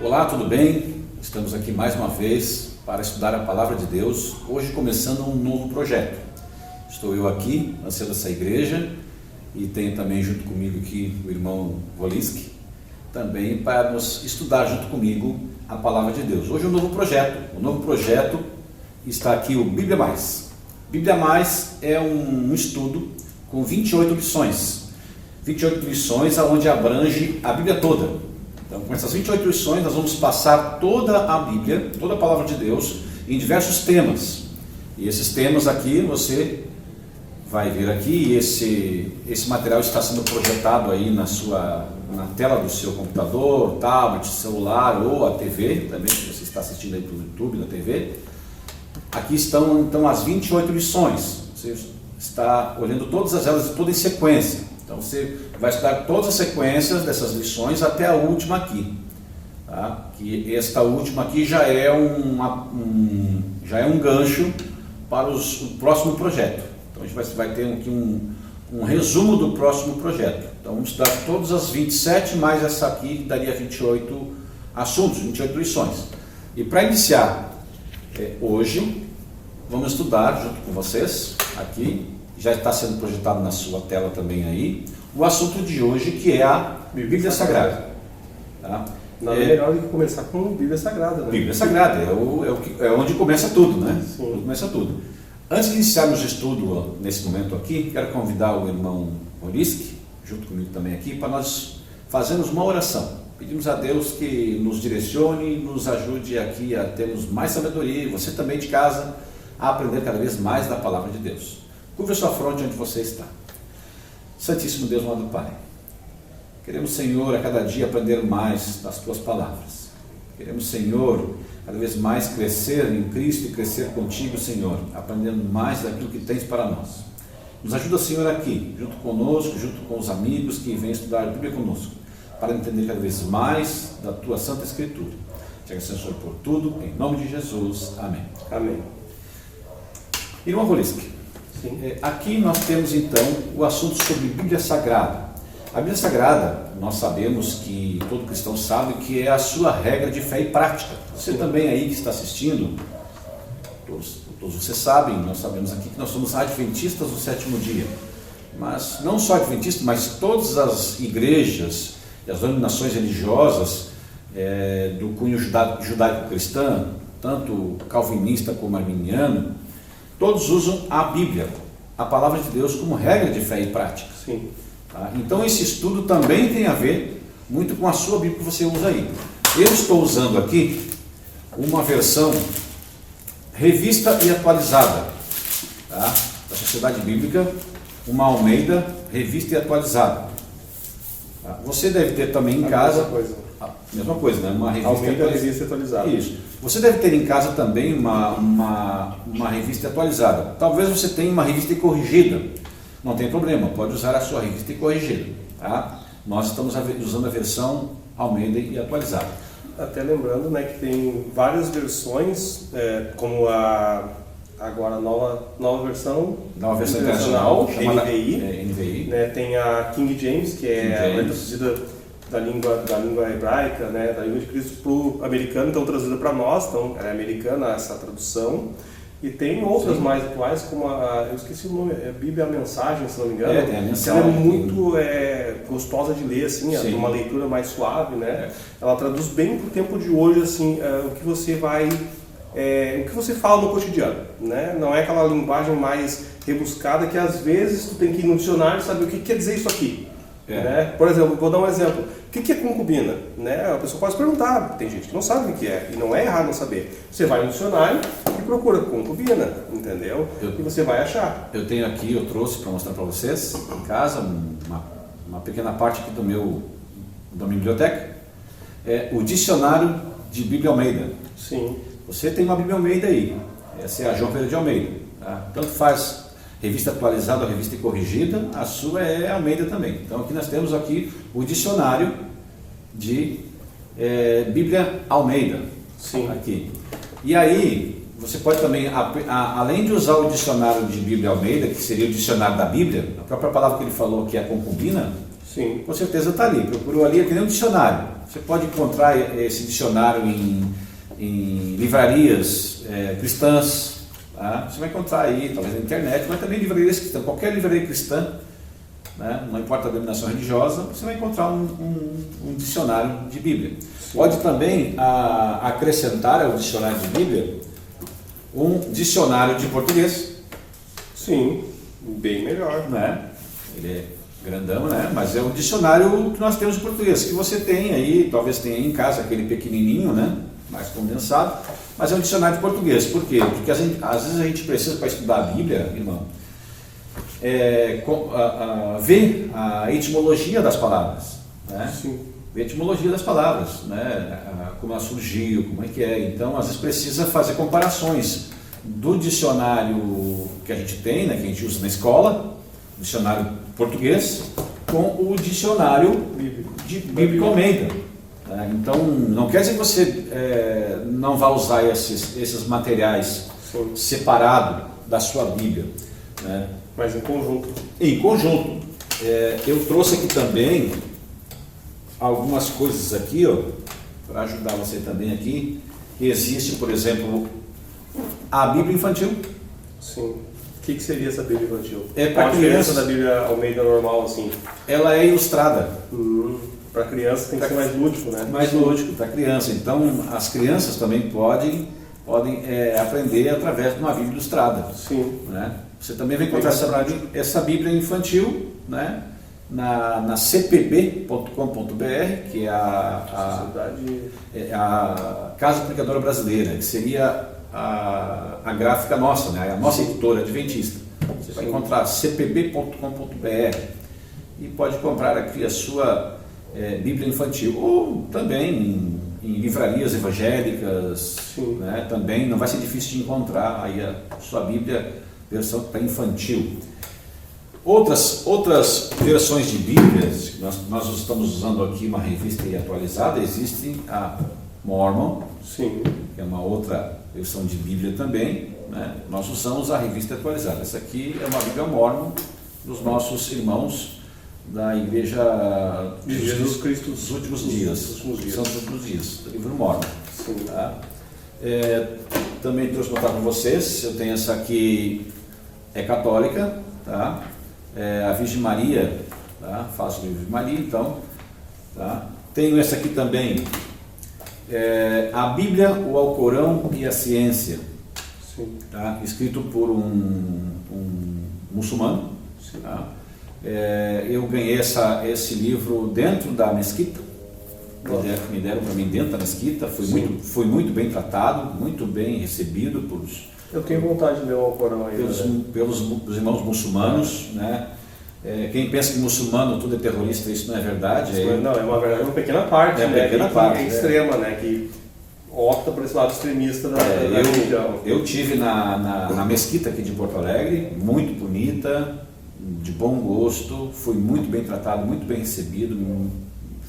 Olá, tudo bem? Estamos aqui mais uma vez para estudar a Palavra de Deus, hoje começando um novo projeto. Estou eu aqui, ancião dessa igreja, e tenho também junto comigo aqui o irmão Wolinski, também para nos estudar junto comigo a Palavra de Deus. Hoje é um novo projeto. O novo projeto está aqui, o Bíblia Mais. Bíblia Mais é um estudo com 28 lições. 28 lições onde abrange a Bíblia toda. Então, com essas 28 lições, nós vamos passar toda a Bíblia, toda a Palavra de Deus, em diversos temas. E esses temas aqui, você vai ver aqui, esse material está sendo projetado aí na tela do seu computador, tablet, celular ou a TV, também, se você está assistindo aí pelo YouTube, na TV. Aqui estão, então, as 28 lições. Você está olhando todas elas, toda em sequência. Então você vai estudar todas as sequências dessas lições até a última aqui, tá? Que esta última aqui já é um gancho para o próximo projeto. Então a gente vai ter aqui um resumo do próximo projeto. Então vamos estudar todas as 27, mais essa aqui que daria 28 assuntos, 28 lições. E para iniciar hoje, vamos estudar junto com vocês aqui. Já está sendo projetado na sua tela também aí, o assunto de hoje, que é a Bíblia Sagrada. Tá? Nada melhor do que começar com Bíblia Sagrada, né? Bíblia Sagrada, é onde começa tudo, né? Sim. Onde começa tudo. Antes de iniciarmos o estudo nesse momento aqui, quero convidar o irmão Wolinski, junto comigo também aqui, para nós fazermos uma oração. Pedimos a Deus que nos direcione, nos ajude aqui a termos mais sabedoria, e você também de casa, a aprender cada vez mais da Palavra de Deus. Curva sua fronte onde você está. Santíssimo Deus, amado Pai, queremos, Senhor, a cada dia aprender mais das Tuas palavras. Queremos, Senhor, cada vez mais crescer em Cristo e crescer contigo, Senhor, aprendendo mais daquilo que Tens para nós. Nos ajuda, Senhor, aqui, junto conosco, junto com os amigos que vêm estudar a Bíblia conosco, para entender cada vez mais da Tua Santa Escritura. Te agradeço, Senhor, por tudo, em nome de Jesus. Amém. Amém. Irmão Wolinski, aqui nós temos então o assunto sobre Bíblia Sagrada. A Bíblia Sagrada, nós sabemos que todo cristão sabe que é a sua regra de fé e prática. Você também aí que está assistindo, todos vocês sabem, nós sabemos aqui que nós somos adventistas do sétimo dia. Mas não só adventistas, mas todas as igrejas e as denominações religiosas do cunho judaico-cristã, tanto calvinista como arminiano, todos usam a Bíblia, a Palavra de Deus, como regra de fé e prática. Sim. Tá? Então esse estudo também tem a ver muito com a sua Bíblia que você usa aí. Eu estou usando aqui uma versão revista e atualizada, tá? Da Sociedade Bíblica, uma Almeida, revista e atualizada. Tá? Você deve ter também em casa... Mesma coisa, né? Uma revista Almeida, revista atualizada. Isso. Você deve ter em casa também uma revista atualizada. Talvez você tenha uma revista corrigida. Não tem problema, pode usar a sua revista corrigida. Tá? Nós estamos usando a versão Almeida e atualizada. Até lembrando, né, que tem várias versões, como agora a nova versão internacional, chamada NVI. Né, tem a King James, que é a traduzida da língua hebraica, né, da língua de Cristo para o americano, então traduzida para nós, então é americana essa tradução. E tem outras mais atuais, como eu esqueci o nome, Bíblia a Mensagem, se não me engano. Tem a Mensagem. Ela é muito gostosa de ler, assim, é uma leitura mais suave, né? Ela traduz bem para o tempo de hoje, assim, o que você fala no cotidiano, né? Não é aquela linguagem mais rebuscada que às vezes tu tem que ir no dicionário e saber o que quer dizer isso aqui. Né? Por exemplo, vou dar um exemplo. O que é concubina? Né? A pessoa pode perguntar, tem gente que não sabe o que é, e não é errado não saber. Você vai no dicionário e procura concubina, entendeu? E você vai achar. Eu tenho aqui, eu trouxe para mostrar para vocês, em casa, uma pequena parte aqui da minha biblioteca, o dicionário de Bíblia Almeida. Sim. Você tem uma Bíblia Almeida aí, essa é a João Ferreira de Almeida. Tá? Tanto faz revista atualizada ou revista corrigida, a sua é Almeida também. Então aqui nós temos aqui o dicionário de Bíblia Almeida. Sim. Aqui. E aí, você pode também, além de usar o dicionário de Bíblia Almeida, que seria o dicionário da Bíblia, a própria palavra que ele falou que é concubina, Sim. Com certeza está ali. Procurou ali, é que nem um dicionário. Você pode encontrar esse dicionário em livrarias cristãs. Tá? Você vai encontrar aí, talvez na internet, mas também em livrarias cristãs. Qualquer livraria cristã, né? Não importa a denominação religiosa, você vai encontrar um dicionário de Bíblia. Sim. Pode também acrescentar ao dicionário de Bíblia um dicionário de português. Sim, bem melhor. Né? Ele é grandão, né? Mas é o dicionário que nós temos em português, que você tem aí, talvez tenha aí em casa aquele pequenininho, né? Mais condensado, mas é um dicionário de português. Por quê? Porque às vezes a gente precisa, para estudar a Bíblia, irmão, ver a etimologia das palavras, né? Sim. Ver a etimologia das palavras, né? Como ela surgiu, como é que é. Então, às vezes precisa fazer comparações do dicionário que a gente tem, né? Que a gente usa na escola, dicionário português, com o dicionário de Bíblia Almeida. Então, não quer dizer que você não vai usar esses materiais separado da sua Bíblia, né? Mas em conjunto. Em conjunto. Eu trouxe aqui também algumas coisas aqui, ó, para ajudar você também aqui. Existe, por exemplo, a Bíblia infantil. Sim. O que seria essa Bíblia infantil? Para criança da Bíblia Almeida normal, assim? Ela é ilustrada. Para criança tem que ser mais lúdico, né? Mais lúdico para criança. Então, as crianças também podem aprender através de uma Bíblia ilustrada. Sim. Né? Você também vai encontrar essa Bíblia infantil, né? na cpb.com.br, que é a Casa Aplicadora Brasileira, que seria a gráfica nossa, né? A nossa editora adventista. Você vai encontrar cpb.com.br e pode comprar aqui a sua Bíblia infantil, ou também em livrarias evangélicas, né? Também não vai ser difícil de encontrar aí a sua Bíblia versão para infantil. Outras versões de Bíblias, nós estamos usando aqui uma revista atualizada, existe a Mormon, sim, que é uma outra versão de Bíblia também, né? Nós usamos a revista atualizada. Essa aqui é uma Bíblia Mormon dos nossos irmãos da Igreja de Jesus Cristo dos Últimos Dias, São dos Últimos Dias, do livro Mormon. Tá? Também trouxe para contar com vocês, eu tenho essa aqui, é católica, tá? A Virgem Maria, tá? Faço o livro de Maria, então. Tá? Tenho essa aqui também, a Bíblia, o Alcorão e a Ciência, tá? Escrito por um muçulmano. Tá? Eu ganhei esse livro dentro da mesquita, me deram para mim dentro da mesquita, foi muito bem tratado, muito bem recebido pelos... Eu tenho vontade de ler o Alcorão aí. Pelos irmãos muçulmanos, né? Quem pensa que muçulmano tudo é terrorista, isso não é verdade. Não, é uma verdade, uma pequena parte, uma pequena parte, extrema, né? Que opta por esse lado extremista da religião. Eu tive na mesquita aqui de Porto Alegre, muito bonita, de bom gosto, fui muito bem tratado, muito bem recebido,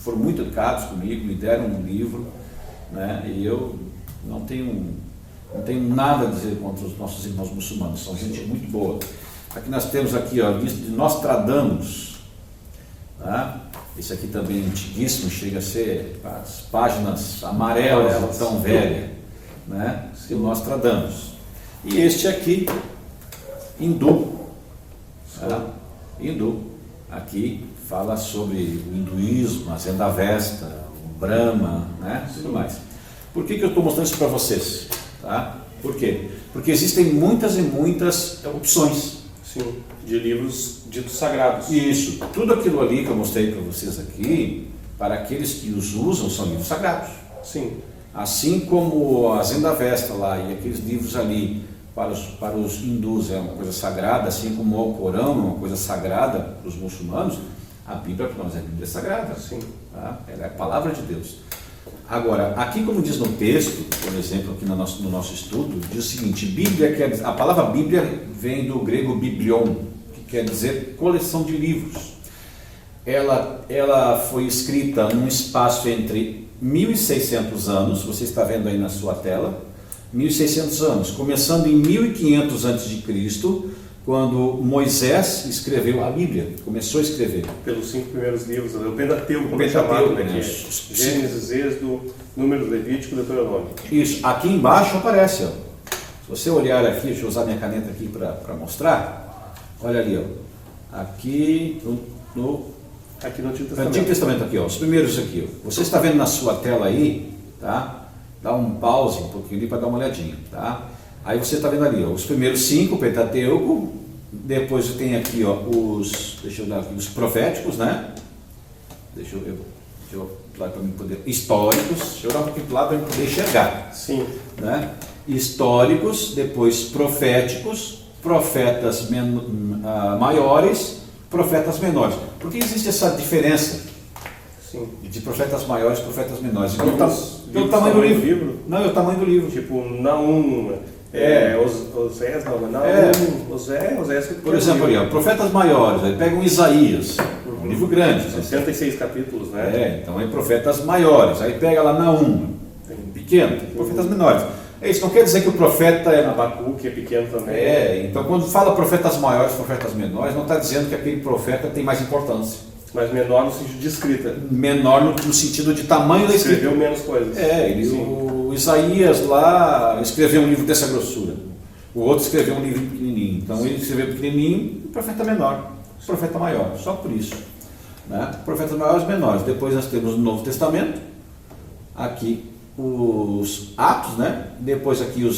foram muito educados comigo, me deram um livro, né? E eu não tenho nada a dizer contra os nossos irmãos muçulmanos, são gente muito boa. Aqui nós temos aqui, ó, lista de Nostradamus, tá? Esse aqui também é antiguíssimo, chega a ser as páginas amarelas, tão velha, né? O Nostradamus. E este aqui, hindu, tá? Hindu, aqui fala sobre o hinduísmo, a Zendavesta, o Brahma, né? Tudo mais. Por que eu estou mostrando isso para vocês? Tá? Por quê? Porque existem muitas e muitas opções. Sim, de livros ditos sagrados. Isso, tudo aquilo ali que eu mostrei para vocês aqui, para aqueles que os usam, são livros sagrados. Sim. Assim como a Zendavesta lá e aqueles livros ali para os hindus é uma coisa sagrada, assim como o Alcorão é uma coisa sagrada para os muçulmanos, a Bíblia para nós é a Bíblia sagrada. Sim. Tá? Ela é a palavra de Deus. Agora, aqui como diz no texto, por exemplo, aqui no nosso estudo, diz o seguinte: Bíblia a palavra Bíblia vem do grego biblion, que quer dizer coleção de livros. Ela foi escrita num espaço entre 1.600 anos, você está vendo aí na sua tela, 1.600 anos, começando em 1500 a.C., quando Moisés escreveu a Bíblia, começou a escrever. Pelos 5 primeiros livros, o Pentateuco, como é Pentateuco, chamado, né? né? Gênesis, Êxodo, Números, Levítico, Deuteronômio. Isso, aqui embaixo aparece, ó. Se você olhar aqui, deixa eu usar minha caneta aqui para mostrar, olha ali, ó. Aqui Aqui no Antigo Antigo Testamento aqui, ó, os primeiros aqui, ó. Você está vendo na sua tela aí, tá? Dá um pause um pouquinho ali para dar uma olhadinha, tá? Aí você está vendo ali, ó, os primeiros 5, Pentateuco, depois tem aqui, ó, deixa eu dar aqui, os proféticos, né? Deixa eu para mim poder, históricos, deixa eu dar um pouquinho para lá para eu poder enxergar. Sim. Né? Históricos, depois proféticos, profetas maiores, profetas menores. Por que existe essa diferença? Sim. De profetas maiores e profetas menores? Pelo tamanho do livro? Não, é o tamanho do livro. Tipo, Naum, Osés, não, Naum, Osés. Por exemplo, ali, ó, profetas maiores, aí pegam Isaías, um livro grande. 66 capítulos, né? Então é profetas maiores, aí pega lá Naum, pequeno, profetas menores. Isso não quer dizer que o profeta é Abacuque, é pequeno também. Então quando fala profetas maiores, profetas menores, não está dizendo que aquele profeta tem mais importância. Mas menor no sentido de escrita. Menor no sentido de tamanho da escrita. Escreveu menos coisas. O Isaías lá escreveu um livro dessa grossura. O outro escreveu um livro pequenininho. Então ele escreveu pequenininho, o profeta menor, o profeta maior, só por isso. Né? Profetas maiores e menores. Depois nós temos o Novo Testamento, aqui os Atos, né? Depois aqui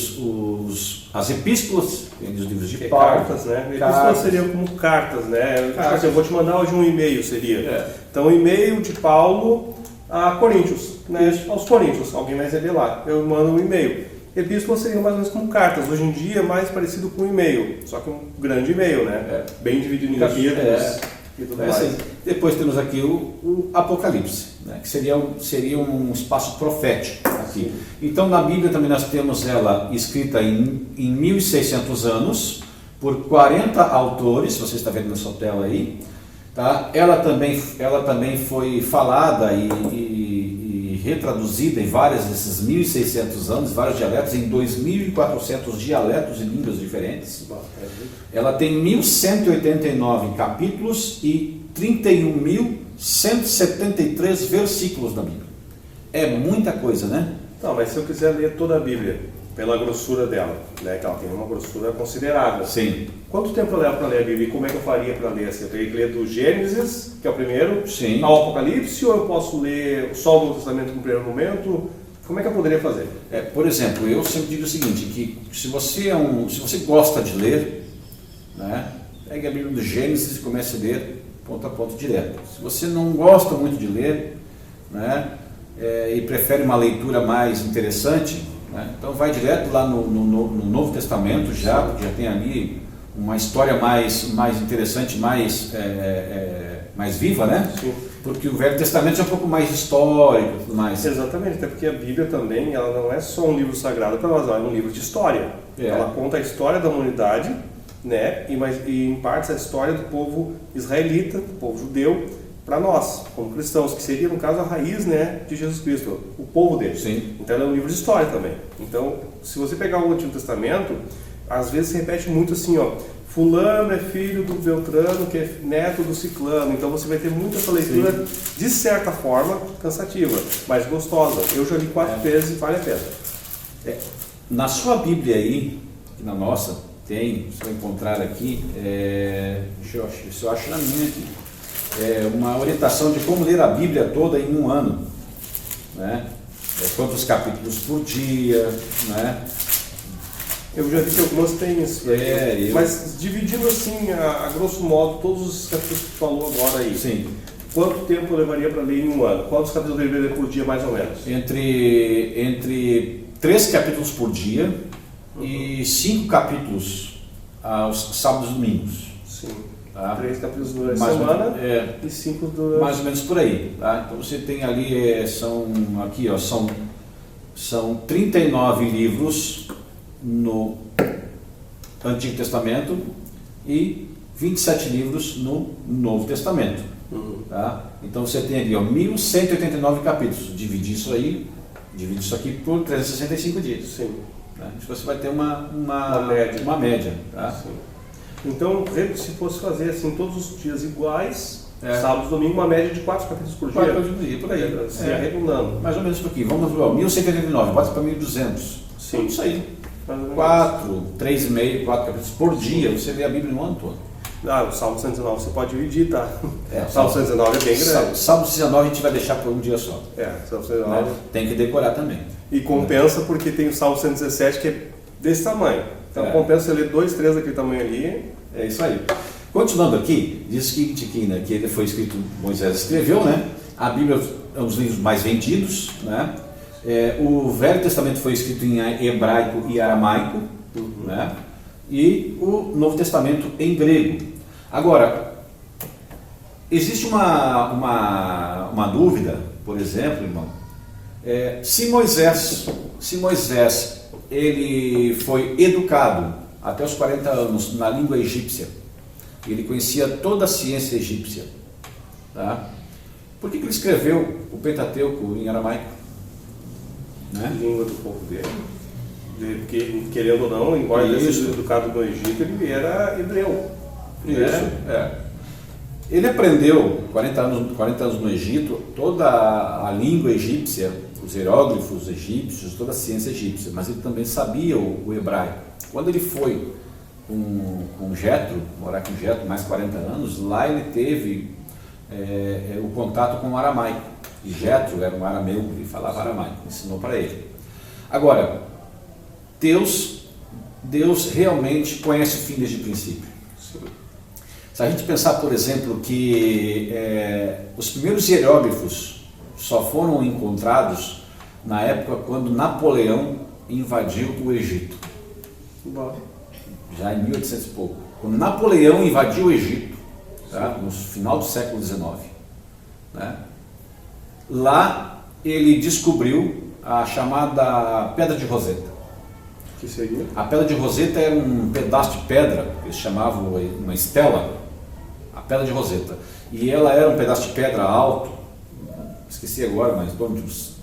as epístolas, os livros de Paulo. Cartas, né? Epístolas seriam como cartas, né? Cartas. Eu vou te mandar hoje um e-mail, seria. Então, e-mail de Paulo a Coríntios, né? Aos Coríntios, alguém vai receber lá. Eu mando um e-mail. Epístolas seriam mais ou menos como cartas. Hoje em dia é mais parecido com um e-mail, só que um grande e-mail, né? Bem dividido em capítulos. E tudo mais. Assim. Depois temos aqui o Apocalipse, né, que seria um espaço profético aqui. Então na Bíblia também nós temos ela escrita em 1600 anos por 40 autores, você está vendo na sua tela aí. Tá? Ela também foi falada e retraduzida em vários desses 1600 anos, vários dialetos, em 2.400 dialetos e línguas diferentes. Ela tem 1.189 capítulos e 31.173 versículos da Bíblia. É muita coisa, né? Não, mas se eu quiser ler toda a Bíblia, pela grossura dela, né, que ela tem uma grossura considerável. Sim. Quanto tempo eu levo para ler a Bíblia e como é que eu faria para ler? Assim, eu teria que ler do Gênesis, que é o primeiro, sim, ao Apocalipse, ou eu posso ler só o Novo Testamento no primeiro momento? Como é que eu poderia fazer? Por exemplo, eu sempre digo o seguinte, que se você gosta de ler, né, pegue a Bíblia do Gênesis e comece a ler ponto a ponto direto. Se você não gosta muito de ler, né, e prefere uma leitura mais interessante, né, então vai direto lá no Novo Testamento porque já tem ali uma história mais interessante, mais viva, né? Sim. Porque o Velho Testamento é um pouco mais histórico e tudo mais. Exatamente, até porque a Bíblia também, ela não é só um livro sagrado para nós, ela é um livro de história. Ela conta a história da humanidade, né? E em partes a história do povo israelita, do povo judeu, para nós, como cristãos, que seria, no caso, a raiz, né, de Jesus Cristo, o povo dele. Sim. Então, ela é um livro de história também. Então, se você pegar o Antigo Testamento, às vezes se repete muito assim, ó, fulano é filho do Beltrano, que é neto do Ciclano. Então, você vai ter muita essa leitura, sim, de certa forma, cansativa, mas gostosa. Eu já li 4 vezes e vale a pena. Na sua Bíblia aí, na nossa, tem, você vai encontrar aqui, deixa eu ver se eu acho na minha aqui, uma orientação de como ler a Bíblia toda em um ano, né? Quantos capítulos por dia, né? Eu já vi que algumas têm isso, mas dividindo assim, a grosso modo, todos os capítulos que você falou agora aí. Sim. Quanto tempo eu levaria para ler em um ano? Quantos capítulos eu deveria ler por dia, mais ou menos? Entre 3 capítulos por dia e 5 capítulos aos sábados e domingos. Sim. Tá? 3 capítulos durante a semana e 5 durante... Mais ou menos por aí. Tá? Então você tem ali, são 39 livros no Antigo Testamento e 27 livros no Novo Testamento. Tá? Então você tem ali 1.189 capítulos. Divide isso aqui por 365 dias. Sim. Tá? Você vai ter uma média. Tá? Sim. Então, se fosse fazer assim todos os dias iguais, É. sábado e domingo, uma média de 4 capítulos por dia. 4 capítulos por dia, por aí. Se arredondando. Mais ou menos por aqui. Vamos ver, 1189, bota para 1200. Sim. Isso aí. Mais ou menos. 4, 3,5, 4 capítulos por dia. Você lê a Bíblia no ano todo. O Salmo 119 você pode dividir, tá? É, O Salmo 119 é bem grande. Salmo 119 a gente vai deixar por um dia só. Salmo 119. Né? Tem que decorar também. E compensa porque tem o Salmo 117 que é desse tamanho. Então compensa você ler 2, 3 daquele tamanho ali. É isso aí. Continuando aqui, diz o seguinte aqui, né, que ele foi escrito, Moisés escreveu, né? A Bíblia é um dos livros mais vendidos, né? O Velho Testamento foi escrito em hebraico e aramaico, né? E o Novo Testamento em grego. Agora, existe uma dúvida, por exemplo, irmão, se Moisés ele foi educado até os 40 anos na língua egípcia, ele conhecia toda a ciência egípcia, tá? Por que ele escreveu o Pentateuco em aramaico? Né? Língua do povo dele. Porque, querendo ou não, embora ele tenha sido educado no Egito, ele era hebreu. Ele aprendeu 40 anos no Egito, toda a língua egípcia, os hieróglifos egípcios, toda a ciência egípcia, mas ele também sabia o hebraico. Quando ele foi com Jetro, morar com Jetro, mais 40 anos, lá ele teve o contato com o aramaico. E Jetro era um arameu, ele falava aramaico, ensinou para ele. Agora, Deus realmente conhece o fim desde o princípio. Sim. Se a gente pensar, por exemplo, que os primeiros hieróglifos só foram encontrados na época quando Napoleão invadiu o Egito. Já em 1800 e pouco. Quando Napoleão invadiu o Egito, tá? No final do século XIX, né? Lá ele descobriu a chamada Pedra de Roseta. Que seria? A Pedra de Roseta era um pedaço de pedra, que eles chamavam uma estela, a Pedra de Roseta. E ela era um pedaço de pedra alto, esqueci agora, mas em torno de uns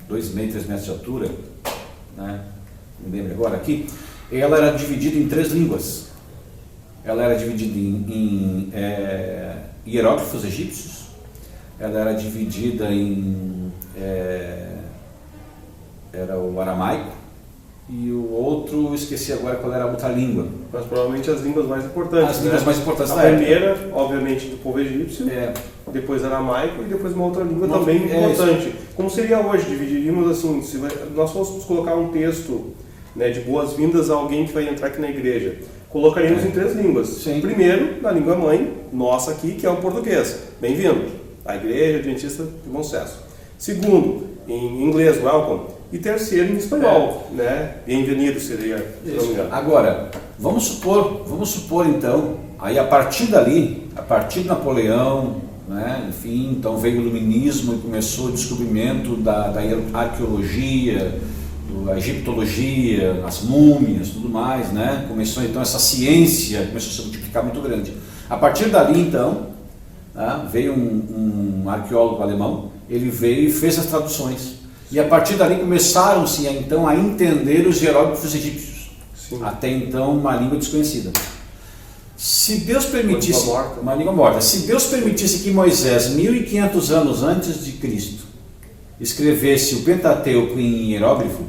2,5, 3 metros de altura, né? Não lembro agora aqui. Ela era dividida em 3 línguas. Ela era dividida em hieróglifos egípcios, ela era dividida em era o aramaico, e o outro, esqueci agora qual era a outra língua. Mas provavelmente as línguas mais importantes. As línguas mais importantes a da época. primeira, obviamente, do povo egípcio, depois aramaico e depois uma outra língua também importante. Isso. Como seria hoje? Dividiríamos assim, se nós fôssemos colocar um texto, né, de boas-vindas a alguém que vai entrar aqui na igreja, colocaríamos em 3 línguas. Sim. Primeiro, na língua mãe, nossa aqui, que é o português. Bem-vindo. A igreja adventista de Bom Sucesso. Segundo, em inglês, welcome. E terceiro, em espanhol, né? Bem-vindo seria, se não me engano. Agora, vamos supor então, aí a partir dali, a partir de Napoleão, né, enfim, então veio o iluminismo e começou o descobrimento da arqueologia, da egiptologia, as múmias, tudo mais, né? Começou então essa ciência, começou a se multiplicar muito grande. A partir dali então, né, veio um arqueólogo alemão, ele veio e fez as traduções. E a partir dali começaram-se então a entender os hieróglifos egípcios. Sim. Até então uma língua desconhecida. Se Deus permitisse Uma língua morta. Se Deus permitisse que Moisés, 1500 anos antes de Cristo, escrevesse o Pentateuco em hieróglifo,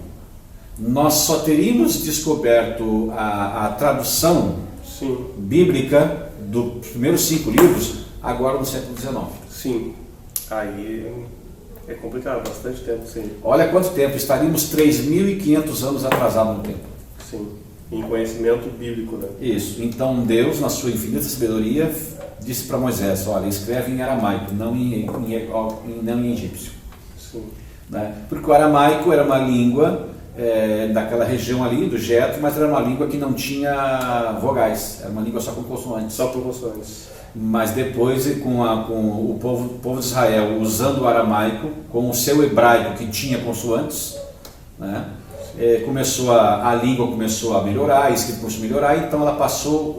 nós só teríamos descoberto a tradução bíblica dos primeiros 5 livros agora no século XIX. Sim. Aí é complicado, bastante tempo, sim. Olha quanto tempo, estaríamos 3.500 anos atrasados no tempo. Sim, em conhecimento bíblico, né? Isso, então Deus, na sua infinita sabedoria, disse para Moisés, olha, escreve em aramaico, não em egípcio. Sim. Né? Porque o aramaico era uma língua daquela região ali, do Jetro, mas era uma língua que não tinha vogais, era uma língua só com consoantes. Só com consoantes. Mas depois, com o povo de Israel usando o aramaico, com o seu hebraico que tinha consoantes, né, a língua começou a melhorar, a escrita começou a melhorar, então ela passou,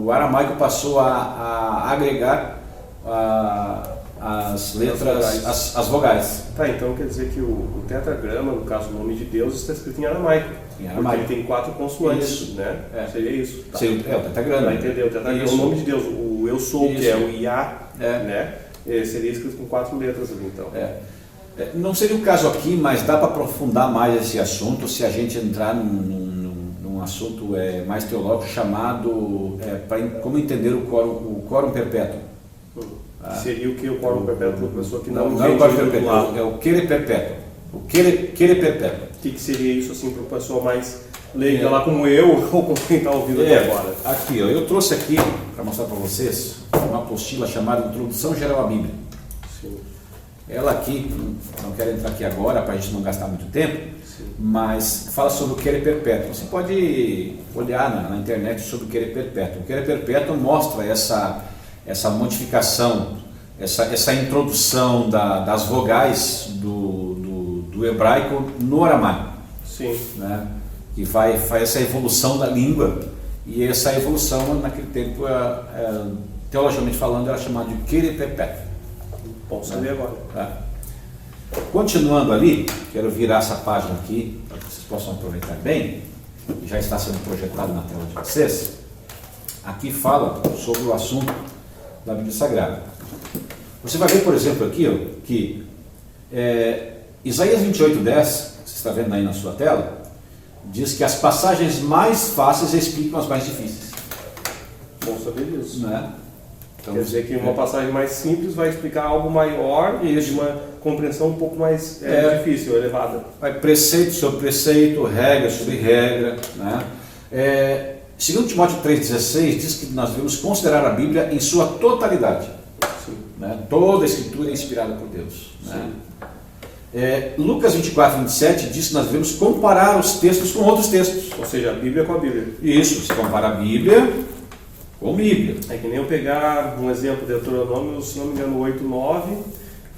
o aramaico passou a agregar as letras, as vogais. Tá, então quer dizer que o tetragrama, no caso o nome de Deus, está escrito em aramaico. Porque ele tem 4 consoantes, isso, né? Seria isso. Tá. Seria o tetragrama. Vai entender, o tetragrama, o nome de Deus, o eu sou, isso. Que é o Iá, né? Seria escrito com 4 letras ali, então. Não seria o caso aqui, mas dá para aprofundar mais esse assunto se a gente entrar num assunto mais teológico chamado como entender o quórum perpétuo. Seria o que o quórum perpétuo para a pessoa que não é o quórum perpétuo, é o querer perpétuo. O querer perpétuo. O que seria isso assim para uma pessoa mais leiga lá como eu ou como quem está ouvindo até agora? Aqui, ó, eu trouxe aqui para mostrar para vocês uma apostila chamada Introdução Geral à Bíblia. Sim. Ela aqui, não quero entrar aqui agora para a gente não gastar muito tempo, sim, mas fala sobre o querer perpétuo. Você pode olhar na internet sobre o querer perpétuo. O querer perpétuo mostra essa modificação, essa introdução das vogais do hebraico no aramaico. Sim. Né? Que faz essa evolução da língua, e essa evolução naquele tempo, teologicamente falando, era chamada de querer perpétuo. Bom saber agora. Tá? Continuando ali, quero virar essa página aqui, para que vocês possam aproveitar bem, já está sendo projetado na tela de vocês. Aqui fala sobre o assunto da Bíblia Sagrada. Você vai ver, por exemplo, aqui, ó, que Isaías 28:10, você está vendo aí na sua tela, diz que as passagens mais fáceis explicam as mais difíceis. Bom saber disso. Né? Então, quer dizer que uma passagem mais simples vai explicar algo maior e de uma compreensão um pouco mais difícil, elevada. Vai preceito sobre preceito, regra sobre regra. Né? Segundo Timóteo 3,16 diz que nós devemos considerar a Bíblia em sua totalidade. Né? Toda a Escritura é inspirada por Deus. Né? Lucas 24:27 diz que nós devemos comparar os textos com outros textos. Ou seja, a Bíblia com a Bíblia. Isso, você compara a Bíblia com a Bíblia. É que nem eu pegar um exemplo de Deuteronômio, se não me engano, 8:9,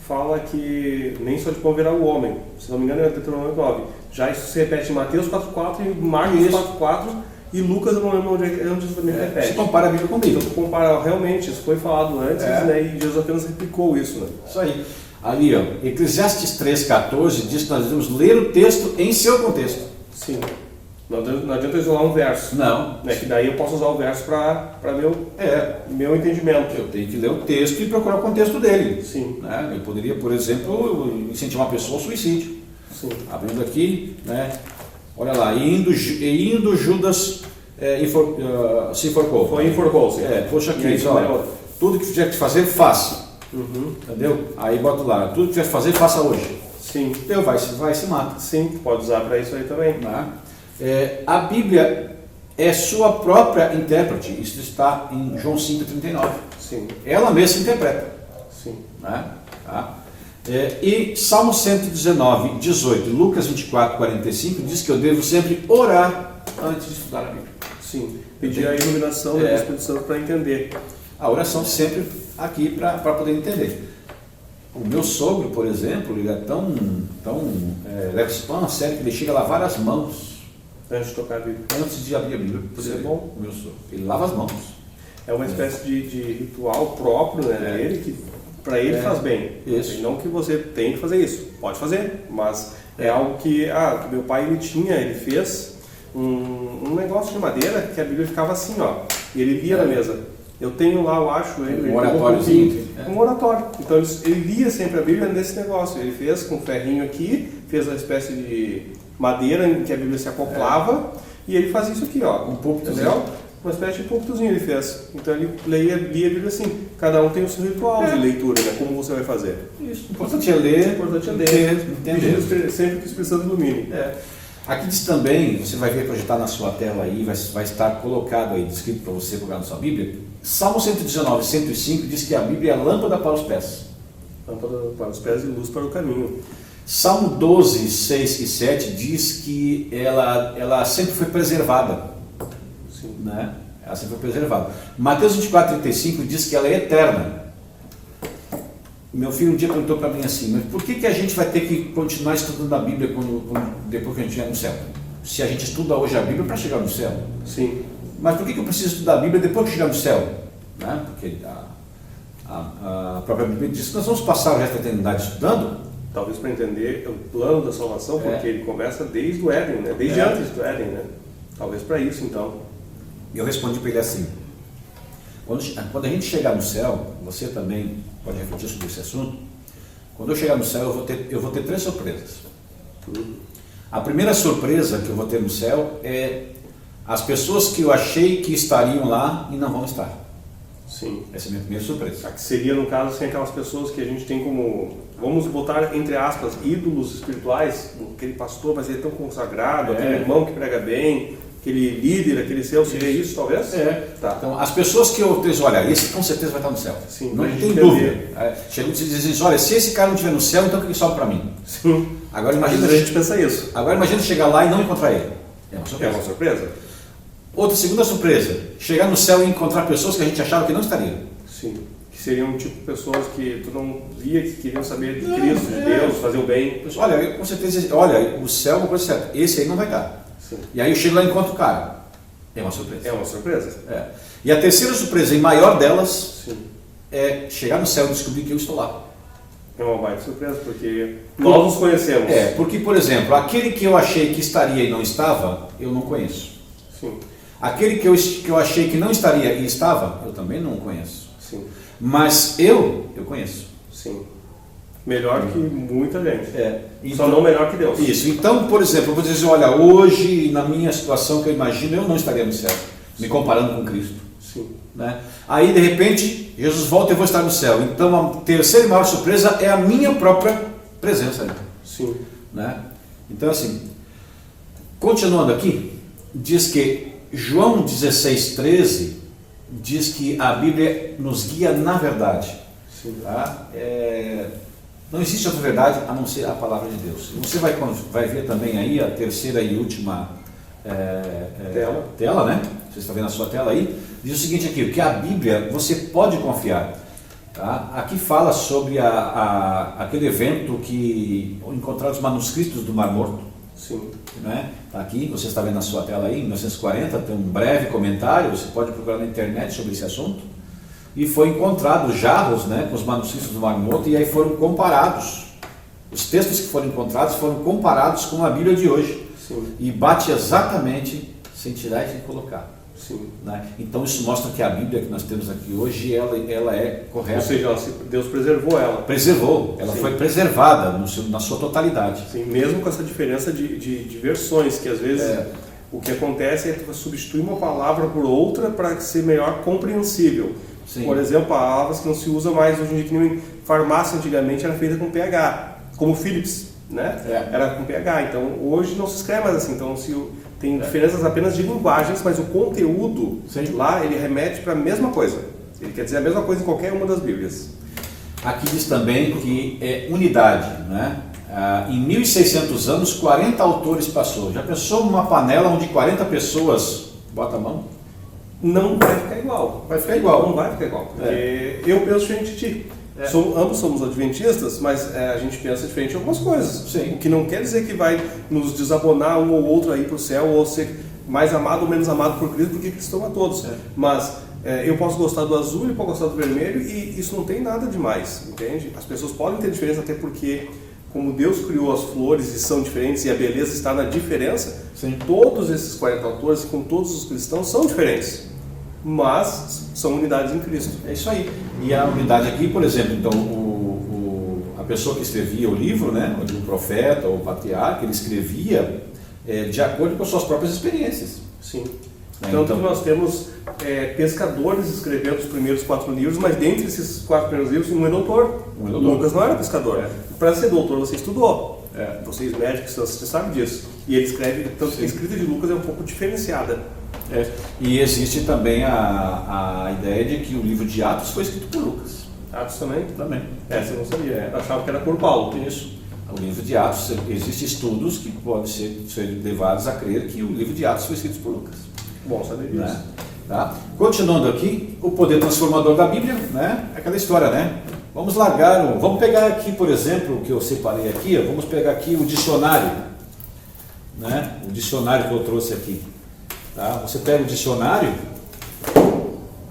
fala que nem só de pão verá o homem. Se não me engano, é Deuteronômio 9. Já isso se repete em Mateus 4:4 e Marcos 4:4. E Lucas, eu não lembro onde isso também repete. Você compara a Bíblia com a Bíblia. Então, tu compara, realmente, isso foi falado antes, né, e Jesus apenas replicou isso. Né? Isso aí. Ali, ó, Eclesiastes 3:14 diz que nós devemos ler o texto em seu contexto. Sim. Não adianta isolar um verso. Não. Que daí eu posso usar o verso para meu entendimento. Eu tenho que ler o texto e procurar o contexto dele. Sim. Né? Eu poderia, por exemplo, incentivar uma pessoa ao suicídio. Sim. Abrindo aqui, né? Olha lá, indo Judas se enforcou. Foi enforcou, sim. Poxa, aqui, olha, tudo que tiver que fazer, faça. Uhum. Entendeu? Aí bota lá, tudo que tiver que fazer, faça hoje. Sim. Então vai se mata. Sim, pode usar para isso aí também. Né? A Bíblia é sua própria intérprete. Isso está em João 5:39. Sim. Ela mesma se interpreta. Sim. Né? Tá? E Salmo 119:18, Lucas 24:45 diz que eu devo sempre orar antes de estudar a Bíblia. Sim. Pedir a iluminação do Espírito Santo para entender. A oração sempre aqui para poder entender. O meu sogro, por exemplo, ele é leva isso tão a sério que ele chega a lavar as mãos antes de tocar a Bíblia. Antes de abrir a Bíblia. Isso é bom. O meu sogro. Ele lava as mãos. É uma espécie de ritual próprio, né? Dele, que para ele faz bem. Isso. E não que você tem que fazer isso. Pode fazer, mas é algo que meu pai ele fez um negócio de madeira que a Bíblia ficava assim, ó. E ele lia na mesa. Eu tenho lá, eu acho, um oratóriozinho. Um oratório. Então ele lia sempre a Bíblia nesse negócio. Ele fez com um ferrinho aqui, fez uma espécie de madeira em que a Bíblia se acoplava e ele fazia isso aqui, ó. Um púlpitozinho. Entendeu? Uma espécie de púlpitozinho ele fez. Então ele lia a Bíblia assim. Cada um tem o seu ritual de leitura, né? Como você vai fazer. Isso. O importante é ler. Entender. Sempre que o Espírito Santo ilumine. Aqui diz também, você vai ver projetar na sua tela aí, vai estar colocado aí, descrito para você colocar na sua Bíblia. Salmo 119:105 diz que a Bíblia é lâmpada para os pés. Lâmpada para os pés e luz para o caminho. Salmo 12:6 e 7 diz que ela sempre foi preservada. Sim. Né? Ela sempre foi preservada. Mateus 24:35 diz que ela é eterna. Meu filho um dia perguntou para mim assim, mas por que a gente vai ter que continuar estudando a Bíblia depois que a gente estiver no céu? Se a gente estuda hoje a Bíblia para chegar no céu. Sim. Mas por que eu preciso estudar a Bíblia depois que chegar no céu? Né? Porque A própria Bíblia diz que nós vamos passar o resto da eternidade estudando. Talvez para entender o plano da salvação, porque ele começa desde o Éden, né? Desde antes do Éden, né? Talvez para isso, então. Eu respondi para ele assim: quando a gente chegar no céu, você também pode refletir sobre esse assunto. Quando eu chegar no céu, eu vou ter 3 surpresas. A primeira surpresa que eu vou ter no céu é as pessoas que eu achei que estariam lá e não vão estar. Sim. Essa é a minha primeira surpresa. Que seria, no caso, assim, aquelas pessoas que a gente tem como, vamos botar entre aspas, ídolos espirituais. Aquele pastor, mas ele é tão consagrado, aquele irmão que prega bem, aquele líder, aquele céu, seria isso talvez? Tá. Então, as pessoas que eu penso, olha, esse com certeza vai estar no céu. Sim, não tem dúvida. Chegam e dizem assim, olha, se esse cara não estiver no céu, então o que sobra para mim? Sim. Agora imagina a gente pensa isso. Agora imagina chegar lá e não encontrar ele. É uma surpresa. É uma surpresa? Outra segunda surpresa, chegar no céu e encontrar pessoas que a gente achava que não estariam. Sim. Que seriam tipo pessoas que tu não via, que queriam saber de Cristo, de Deus, fazer o bem. Olha, eu, com certeza, olha, o céu é uma coisa certa, esse aí não vai dar. Sim. E aí eu chego lá e encontro o cara. É uma surpresa. É uma surpresa. E a terceira surpresa, e maior delas, Sim. é chegar no céu e descobrir que eu estou lá. É uma baita surpresa, porque nós nos conhecemos. Porque, por exemplo, aquele que eu achei que estaria e não estava, eu não conheço. Sim. Aquele que eu achei que não estaria e estava, eu também não conheço. Sim. Mas eu conheço. Sim. Melhor que muita gente. Então, só não melhor que Deus. Isso. Então, por exemplo, eu vou dizer, olha, hoje, na minha situação que eu imagino, eu não estaria no céu, me comparando com Cristo. Sim. Né? Aí, de repente, Jesus volta e eu vou estar no céu. Então, a terceira e maior surpresa é a minha própria presença ali. Sim. Né? Então, assim, continuando aqui, diz que João 16,13 diz que a Bíblia nos guia na verdade. Sim. Tá? Não existe outra verdade a não ser a palavra de Deus. Você vai ver também aí a terceira e última tela, né? Você está vendo a sua tela aí? Diz o seguinte aqui, que a Bíblia você pode confiar. Tá? Aqui fala sobre aquele evento que encontraram os manuscritos do Mar Morto. Sim. Né? Tá aqui, você está vendo na sua tela aí, em 1940, tem um breve comentário, você pode procurar na internet sobre esse assunto. E foi encontrado jarros, né, com os manuscritos do Mar Morto, e aí foram comparados. Os textos que foram encontrados foram comparados com a Bíblia de hoje. Sim. E bate exatamente sem tirar e sem colocar. Sim. Né? Então isso mostra que a Bíblia que nós temos aqui hoje, ela é correta. Ou seja, Deus preservou ela. Preservou, ela Sim. foi preservada na sua totalidade. Sim, mesmo com essa diferença de versões, que às vezes o que acontece é que tu substitui uma palavra por outra para ser melhor compreensível. Sim. Por exemplo, palavras que não se usam mais hoje em dia, que nem farmácia antigamente era feita com PH, como Philips, né? Era com PH, então hoje não se escreve mais assim, então tem diferenças apenas de linguagens, mas o conteúdo lá ele remete para a mesma coisa, ele quer dizer a mesma coisa em qualquer uma das Bíblias. Aqui diz também que é unidade, né? Em 1600 anos 40 autores passou. Já pensou numa panela onde 40 pessoas botam a mão? Não vai ficar igual. Vai ficar igual. Não vai ficar igual. Porque eu penso diferente de ti. Ambos somos adventistas, mas a gente pensa diferente em algumas coisas. Sim. O que não quer dizer que vai nos desabonar um ou outro aí para o céu, ou ser mais amado ou menos amado por Cristo, porque Cristo ama todos. Mas eu posso gostar do azul, ele pode gostar do vermelho, e isso não tem nada demais, entende? As pessoas podem ter diferença, até porque como Deus criou as flores e são diferentes e a beleza está na diferença, todos esses 40 autores, com todos os cristãos, são diferentes, mas são unidades em Cristo. É isso aí. E a unidade aqui, por exemplo, então a pessoa que escrevia o livro, né, o profeta ou o patriarca, ele escrevia de acordo com as suas próprias experiências. Sim. Tanto que nós temos pescadores escrevendo os primeiros 4 livros, mas dentre esses 4 primeiros livros, um é doutor. Lucas não era pescador. Para ser doutor, você estudou. Vocês médicos, você sabe disso. E ele escreve, tanto que a escrita de Lucas é um pouco diferenciada. E existe também a ideia de que o livro de Atos foi escrito por Lucas. Atos também? Também. Você não sabia. Achava que era por Paulo. Isso. O livro de Atos, existem estudos que podem ser levados a crer que o livro de Atos foi escrito por Lucas. Bom saber disso. Né? Tá? Continuando aqui, o poder transformador da Bíblia, né? Aquela história, né? Vamos pegar aqui, por exemplo, o que eu separei aqui, vamos pegar aqui o dicionário, né? O dicionário que eu trouxe aqui. Tá? Você pega o dicionário,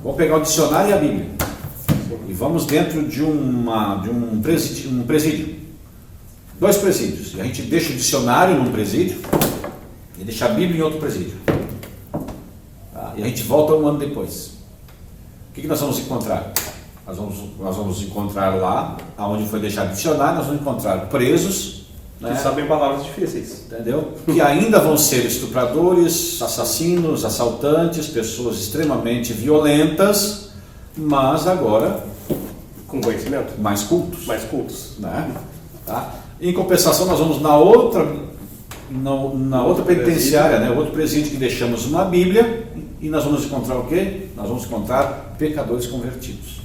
vamos pegar o dicionário e a Bíblia. e vamos dentro de um presídio. 2 presídios. E a gente deixa o dicionário num presídio e deixa a Bíblia em outro presídio. Tá? E a gente volta um ano depois. O que nós vamos encontrar? Nós vamos encontrar lá, onde foi deixado o dicionário, nós vamos encontrar presos, que sabem palavras difíceis. Entendeu? Que ainda vão ser estupradores, assassinos, assaltantes, pessoas extremamente violentas, mas agora com conhecimento. Mais cultos. Mais cultos. Né? Tá? Em compensação, nós vamos na outra penitenciária, né? Outro presídio que deixamos uma Bíblia, e nós vamos encontrar o quê? Nós vamos encontrar pecadores convertidos.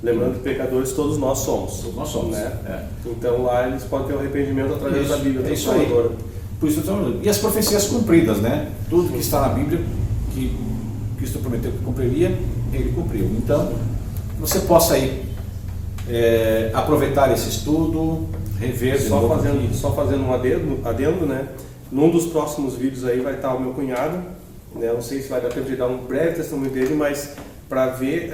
Lembrando que pecadores todos nós somos. Todos nós somos. Né? Então lá eles podem ter o arrependimento através da Bíblia. É isso aí. Por isso, e as profecias cumpridas, né? Tudo que está na Bíblia, que Cristo prometeu que cumpriria, ele cumpriu. Então, você possa aí aproveitar esse estudo, rever. Só fazendo um adendo, né? Num dos próximos vídeos aí vai estar o meu cunhado, né? Não sei se vai dar tempo de dar um breve testemunho dele, mas para ver,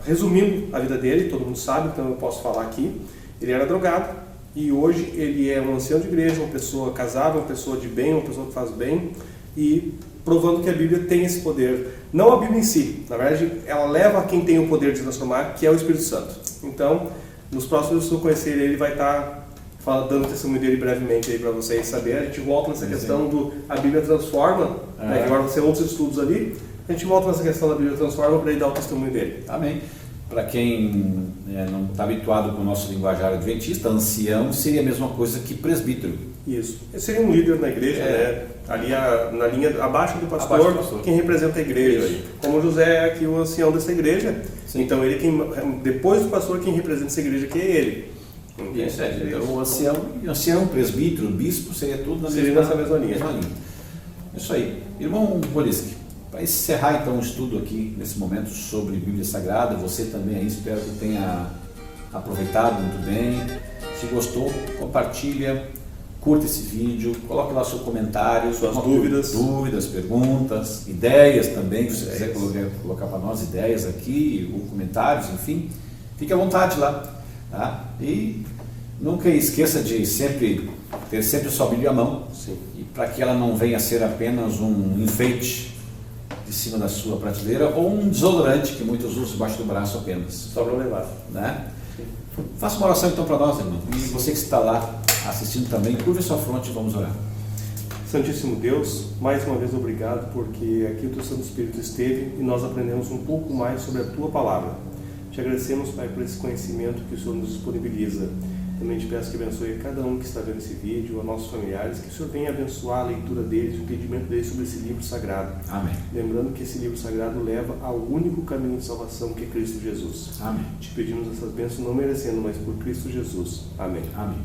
resumindo a vida dele, todo mundo sabe, então eu posso falar aqui. Ele era drogado e hoje ele é um ancião de igreja, uma pessoa casada, uma pessoa de bem, uma pessoa que faz bem, e provando que a Bíblia tem esse poder. Não a Bíblia em si, na verdade ela leva a quem tem o poder de transformar, que é o Espírito Santo. Então, nos próximos, se eu conhecer ele vai estar dando testemunho dele brevemente aí para vocês saberem. A gente volta nessa questão do a Bíblia transforma, né, que agora vão ser outros estudos ali. A gente volta nessa questão da Bíblia transforma para ele dar o testemunho dele. Amém. Para quem não está habituado com o nosso linguajar adventista, ancião seria a mesma coisa que presbítero. Isso. Ele seria um líder na igreja, né? Ali na linha abaixo do pastor, quem representa a igreja. Isso. Como José é aqui o ancião dessa igreja, sim. Então ele depois do pastor, quem representa essa igreja aqui é ele. Isso é. Então o ancião, presbítero, bispo, seria tudo nessa mesma linha. Isso aí. Irmão Boliski, para encerrar então o estudo aqui nesse momento sobre Bíblia Sagrada, você também aí, espero que tenha aproveitado muito bem. Se gostou, compartilha, curta esse vídeo, coloque lá seu comentário, suas dúvidas, perguntas, ideias também, se você quiser colocar para nós ideias aqui, ou comentários, enfim, fique à vontade lá. Tá? E nunca esqueça de ter sempre a sua Bíblia à mão. Sim. E para que ela não venha a ser apenas um enfeite de cima da sua prateleira ou um desodorante que muitos usam debaixo do braço apenas. Só para levar. Né? Faça uma oração então para nós, irmão. E você que está lá assistindo também, curva sua fronte e vamos orar. Santíssimo Deus, mais uma vez obrigado porque aqui o Teu Santo Espírito esteve e nós aprendemos um pouco mais sobre a Tua Palavra. Te agradecemos, Pai, por esse conhecimento que o Senhor nos disponibiliza. Também te peço que abençoe cada um que está vendo esse vídeo, a nossos familiares, que o Senhor venha abençoar a leitura deles, o entendimento deles sobre esse livro sagrado. Amém. Lembrando que esse livro sagrado leva ao único caminho de salvação, que é Cristo Jesus. Amém. Te pedimos essas bênçãos não merecendo, mas por Cristo Jesus. Amém. Amém.